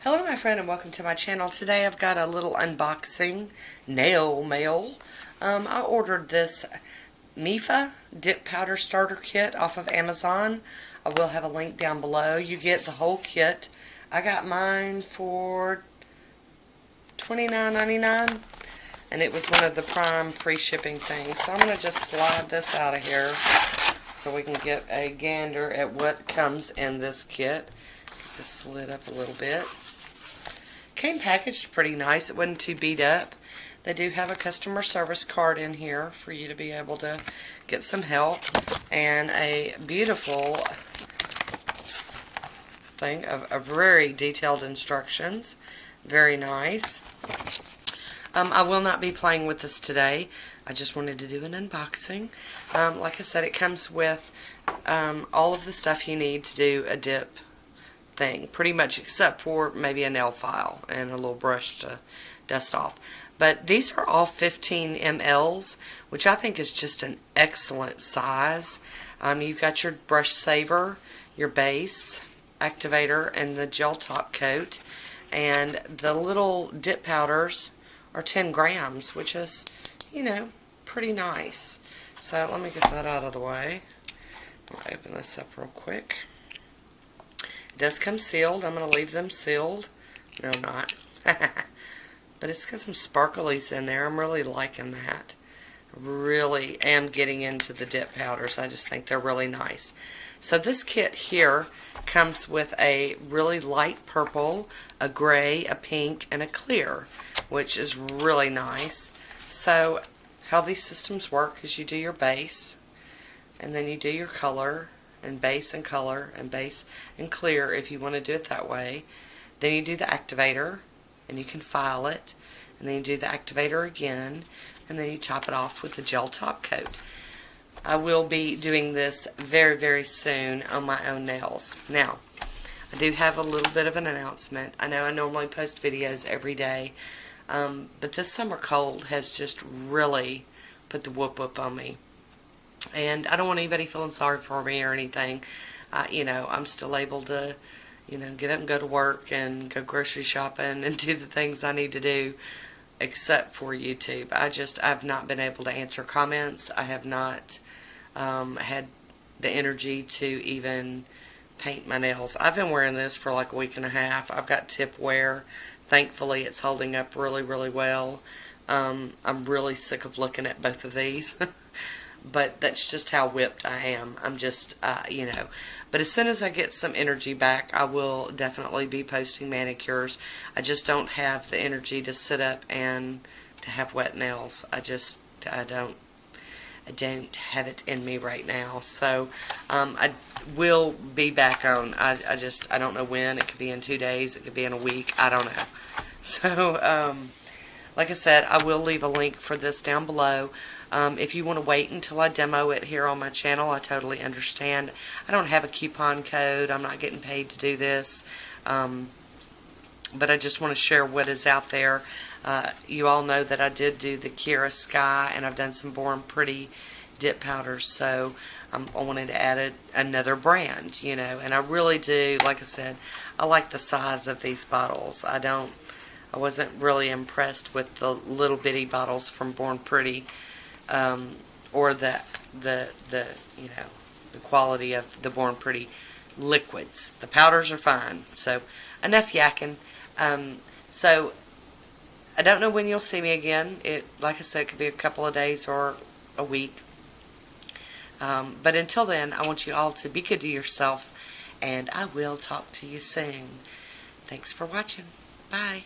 Hello my friend and welcome to my channel. Today I've got a little unboxing nail mail. I ordered this MEFA Dip Powder Starter Kit off of Amazon. I will have a link down below. You get the whole kit. I got mine for $29.99 and it was one of the Prime free shipping things. So I'm going to just slide this out of here so we can get a gander at what comes in this kit. Get this slid up a little bit. Came packaged pretty nice. It wasn't too beat up. They do have a customer service card in here for you to be able to get some help, and a beautiful thing of very detailed instructions. Very nice. I will not be playing with this today. I just wanted to do an unboxing. Like I said, it comes with all of the stuff you need to do a dip thing, pretty much, except for maybe a nail file and a little brush to dust off. But these are all 15 mLs, which I think is just an excellent size. You've got your brush saver, your base, activator, and the gel top coat. And the little dip powders are 10 grams, which is, you know, pretty nice. So let me get that out of the way. I'll open this up real quick. It does come sealed. I'm going to leave them sealed. No, not. But it's got some sparklies in there. I'm really liking that. I really am getting into the dip powders. I just think they're really nice. So this kit here comes with a really light purple, a gray, a pink, and a clear, which is really nice. So how these systems work is you do your base, and then you do your color, and base and color, and base and clear if you want to do it that way. Then you do the activator, and you can file it, and then you do the activator again, and then you top it off with the gel top coat. I will be doing this very, very soon on my own nails. Now, I do have a little bit of an announcement. I know I normally post videos every day, but this summer cold has just really put the whoop on me. And I don't want anybody feeling sorry for me or anything. You know, I'm still able to, you know, get up and go to work and go grocery shopping and do the things I need to do, except for YouTube. I've not been able to answer comments. I have not had the energy to even paint my nails. I've been wearing this for like a week and a half. I've got tip wear. Thankfully, it's holding up really, really well. I'm really sick of looking at both of these. But that's just how whipped I am. I'm just, you know. But as soon as I get some energy back, I will definitely be posting manicures. I just don't have the energy to sit up and to have wet nails. I don't have it in me right now. So, I will be back on. I don't know when. It could be in 2 days. It could be in a week. I don't know. So, like I said, I will leave a link for this down below. If you want to wait until I demo it here on my channel, I totally understand. I don't have a coupon code. I'm not getting paid to do this. But I just want to share what is out there. You all know that I did do the Kira Sky, and I've done some Born Pretty dip powders. So I wanted to add another brand, you know. And I really do, like I said, I like the size of these bottles. I wasn't really impressed with the little bitty bottles from Born Pretty, or the you know, the quality of the Born Pretty liquids. The powders are fine. So enough yakking. So I don't know when you'll see me again. Like I said, it could be a couple of days or a week. But until then, I want you all to be good to yourself, and I will talk to you soon. Thanks for watching. Bye.